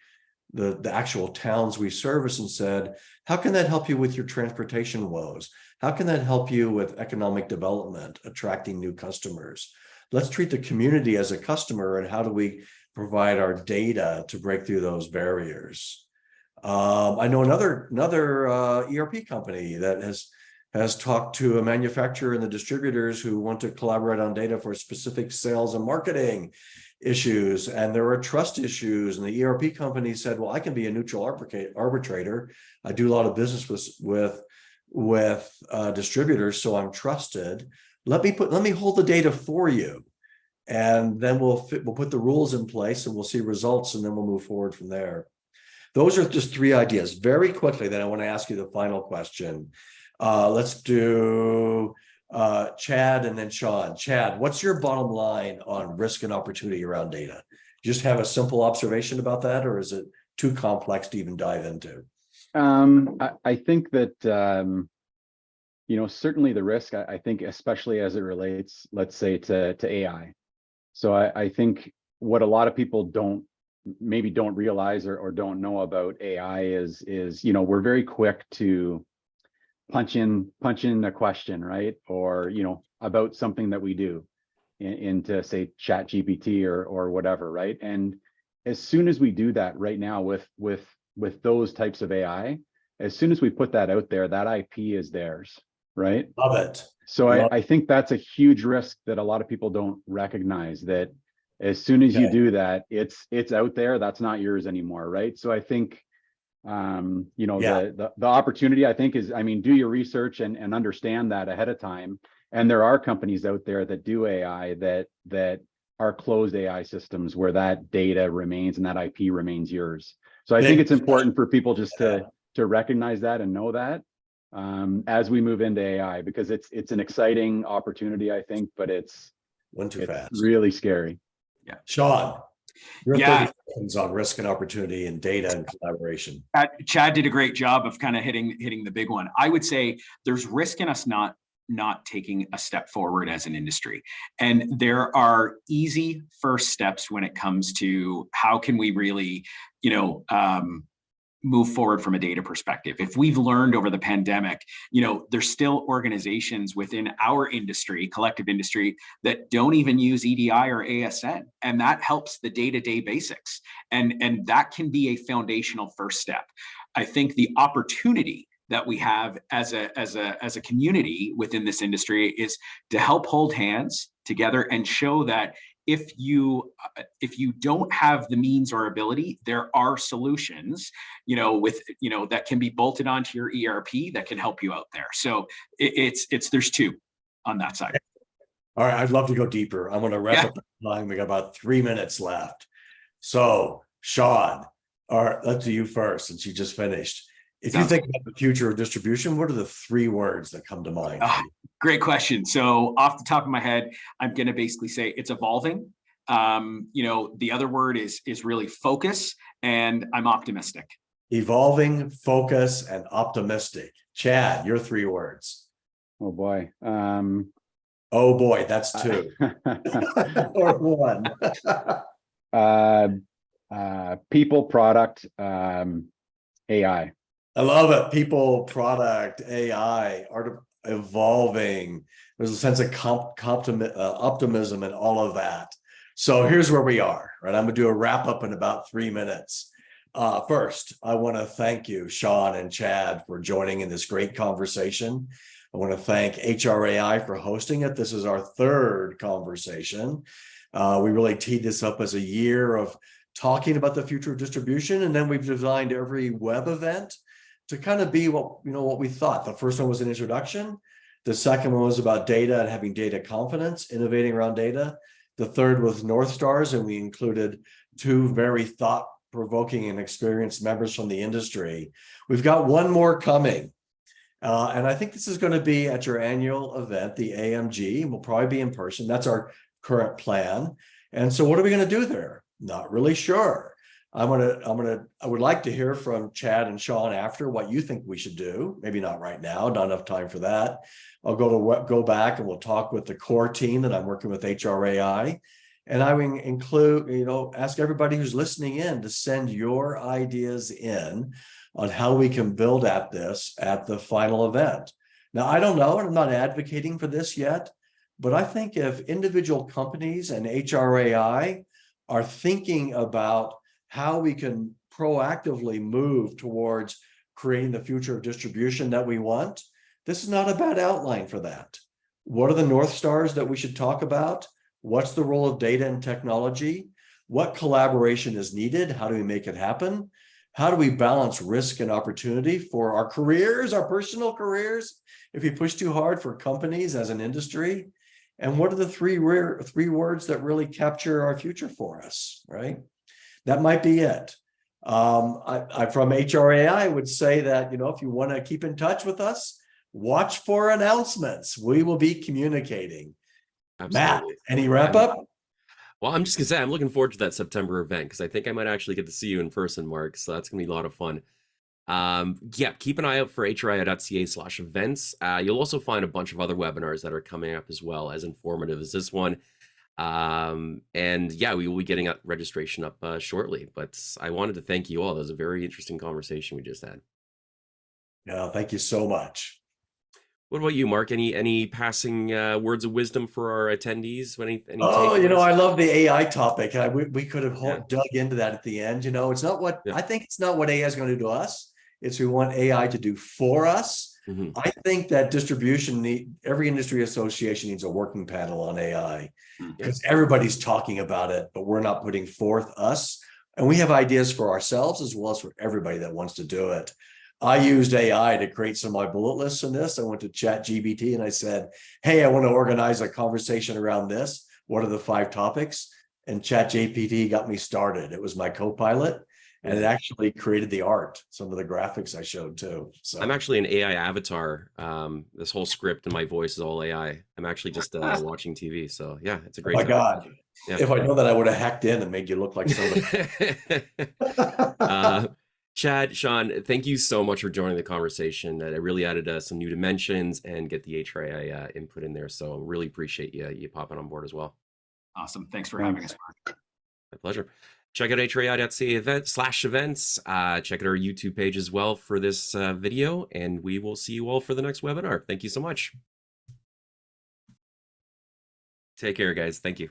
the actual towns we service, and said, how can that help you with your transportation woes? How can that help you with economic development, attracting new customers? Let's treat the community as a customer, and how do we provide our data to break through those barriers? I know another ERP company that has talked to a manufacturer and the distributors who want to collaborate on data for specific sales and marketing issues, and there are trust issues, and the ERP company said, well, I can be a neutral arbitrator. I do a lot of business with distributors, so I'm trusted. Let me hold the data for you, and then we'll put the rules in place, and we'll see results, and then we'll move forward from there. Those are just 3 ideas. Very quickly, then I want to ask you the final question. Let's do Chad and then Sean. Chad, what's your bottom line on risk and opportunity around data? Just have a simple observation about that, or is it too complex to even dive into? I think that certainly the risk, I think, especially as it relates, let's say, to AI. So I think what a lot of people maybe don't realize or don't know about AI is we're very quick to punch in a question, right? Or about something that we do into, say, Chat GPT or whatever, right? And as soon as we do that right now with those types of AI, as soon as we put that out there, that IP is theirs, right? Love it. So I think that's a huge risk that a lot of people don't recognize, that as soon as you do that, it's out there, that's not yours anymore, right? So I think the opportunity, I think, is, do your research and understand that ahead of time. And there are companies out there that do AI that are closed AI systems where that data remains and that IP remains yours. So I think it's important for people just to recognize that and know that as we move into AI, because it's an exciting opportunity, I think, but it's really scary. Yeah. Sean, your 30 seconds on risk and opportunity and data and collaboration. Chad did a great job of kind of hitting the big one. I would say there's risk in us not taking a step forward as an industry. And there are easy first steps when it comes to how can we really, move forward from a data perspective. If we've learned over the pandemic, there's still organizations within our industry, collective industry, that don't even use EDI or ASN, and that helps the day-to-day basics. And that can be a foundational first step. I think the opportunity that we have as a community within this industry is to help hold hands together and show that if you don't have the means or ability, there are solutions, that can be bolted onto your ERP that can help you out there. So there's two on that side. All right, I'd love to go deeper. I'm going to wrap Yeah. up the time. We got about 3 minutes left. So, Sean, all right, let's do you first, since you just finished. If you think about the future of distribution, what are the 3 words that come to mind for you? Great question. So off the top of my head, I'm going to basically say it's evolving. The other word is really focus, and I'm optimistic. Evolving, focus, and optimistic. Chad, your 3 words. Oh boy. Oh boy, that's 2. Or 1. People, product, AI. I love it. People, product, AI, evolving. There's a sense of optimism and all of that. So here's where we are, right? I'm gonna do a wrap up in about 3 minutes. First, I want to thank you, Sean and Chad, for joining in this great conversation. I want to thank HRAI for hosting it. This is our 3rd conversation. We really teed this up as a year of talking about the future of distribution, and then we've designed every web event to kind of be what we thought. The first one was an introduction. The second one was about data and having data confidence, innovating around data. The third was North Stars, and we included 2 very thought-provoking and experienced members from the industry. We've got one more coming. And I think this is going to be at your annual event, the AMG. We'll probably be in person. That's our current plan. And so what are we going to do there? Not really sure. I would like to hear from Chad and Sean after what you think we should do. Maybe not right now, not enough time for that. I'll go back and we'll talk with the core team that I'm working with, HRAI. And I will include, ask everybody who's listening in to send your ideas in on how we can build at this at the final event. Now, I don't know, and I'm not advocating for this yet, but I think if individual companies and HRAI are thinking about how we can proactively move towards creating the future of distribution that we want, this is not a bad outline for that. What are the North Stars that we should talk about? What's the role of data and technology? What collaboration is needed? How do we make it happen? How do we balance risk and opportunity for our careers, our personal careers, if we push too hard for companies as an industry? And what are the 3 words that really capture our future for us, right? That might be it. I from HRAI, I would say that, if you want to keep in touch with us, watch for announcements. We will be communicating. Absolutely. Matt, any wrap up? Well, I'm just gonna say I'm looking forward to that September event because I think I might actually get to see you in person, Mark. So that's gonna be a lot of fun. Yeah, keep an eye out for hrai.ca/events. You'll also find a bunch of other webinars that are coming up as well, as informative as this one. And yeah, we will be getting registration up shortly. But I wanted to thank you all. That was a very interesting conversation we just had. Yeah, thank you so much. What about you, Mark? Any passing words of wisdom for our attendees? Any Oh, takeaways? I love the AI topic. We could have Yeah. dug into that at the end. It's not what I think it's not what AI is going to do to us. It's we want AI to do for us. I think that every industry association needs a working panel on AI because everybody's talking about it, but we're not putting forth us. And we have ideas for ourselves as well as for everybody that wants to do it. I used AI to create some of my bullet lists in this. I went to ChatGPT and I said, hey, I want to organize a conversation around this. What are the 5 topics? And ChatGPT got me started. It was my co-pilot. And it actually created the art, some of the graphics I showed too. So I'm actually an AI avatar. This whole script and my voice is all AI. I'm actually just watching TV. So yeah, it's a great time. God. Yeah. If I know that, I would have hacked in and made you look like somebody. Chad, Sean, thank you so much for joining the conversation. It really added some new dimensions and get the HRAI input in there. So really appreciate you popping on board as well. Awesome. Thanks for having us, Mark. My pleasure. Check out HRAI.ca/events. Check out our YouTube page as well for this video, and we will see you all for the next webinar. Thank you so much. Take care, guys. Thank you.